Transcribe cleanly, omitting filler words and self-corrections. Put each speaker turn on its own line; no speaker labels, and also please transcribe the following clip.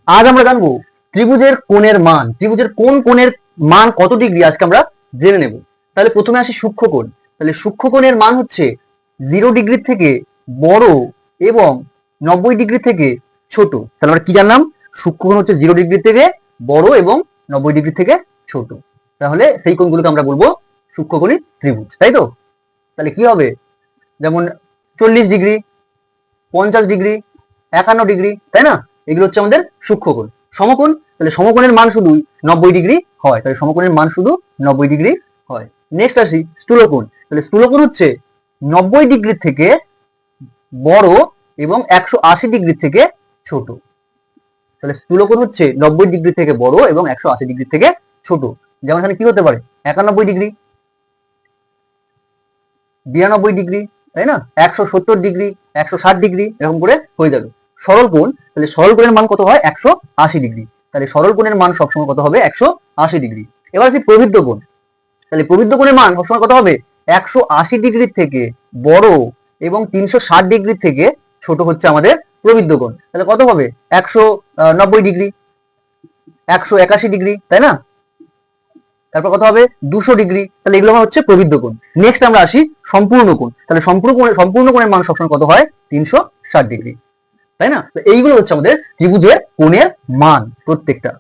আজ আমরা জানবো ত্রিভুজের কোণের মান, ত্রিভুজের কোন কোণের মান কত ডিগ্রি আজকে আমরা জেনে নেব। তাহলে প্রথমে আসি সূক্ষ্মকোণ। তাহলে সূক্ষ্মকোণের মান হচ্ছে 0 ডিগ্রি থেকে বড় এবং 90 ডিগ্রি থেকে ছোট। তাহলে আমরা কি জানলাম? সূক্ষ্মকোণ হচ্ছে 0 ডিগ্রি থেকে বড় এবং 90 ডিগ্রি থেকে ছোট। তাহলে সেই কোণগুলোকে আমরা বলবো সূক্ষ্মকোণী ত্রিভুজ, তাই তো? তাহলে কি হবে? যেমন 40 ডিগ্রি, 50 ডিগ্রি, 51 ডিগ্রি, তাই না? এগুলো হচ্ছে আমাদের সূক্ষ্মকোণ। সমকোণ, তাহলে সমকোণের মান শুধু 90 ডিগ্রি হয়, তাহলে সমকোণের মান শুধু 90 ডিগ্রি হয়। নেক্সট আসি স্থূলকোণ। তাহলে স্থূলকোণ হচ্ছে 90 ডিগ্রি থেকে বড় এবং 180 ডিগ্রি থেকে ছোট। তাহলে স্থূলকোণ হচ্ছে 90 ডিগ্রি থেকে বড় এবং 180 ডিগ্রি থেকে ছোট। যেমন এখানে কি হতে পারে? 91 ডিগ্রি, 92 ডিগ্রি, তাই না? 170 ডিগ্রি, 160 ডিগ্রি, এরকম করে হয়ে যাবে। সরল কোণ, তাহলে সরল কোণের মান কত হয়? 180 ডিগ্রি। তাহলে সরল কোণের মান সবসময় কত হবে? 180 ডিগ্রি। এবার আসি প্রবৃদ্ধ কোণ। তাহলে প্রবৃদ্ধ কোণের মান সবসময় কত হবে? 180 ডিগ্রি থেকে বড় এবং 360 ডিগ্রি থেকে ছোট হচ্ছে আমাদের প্রবৃদ্ধ কোণ। তাহলে কত হবে? 190 ডিগ্রি, 181 ডিগ্রি, তাই না? তারপর কত হবে? 200 ডিগ্রি। তাহলে এগুলো হচ্ছে প্রবৃদ্ধ কোণ। নেক্সট আমরা আসি সম্পূর্ণ কোণ। তাহলে সম্পূর্ণ কোণের মান সবসময় কত হয়? 360 ডিগ্রি, তাই না? তো এইগুলো হচ্ছে আমাদের ত্রিভুজের কোণের মান প্রত্যেকটা।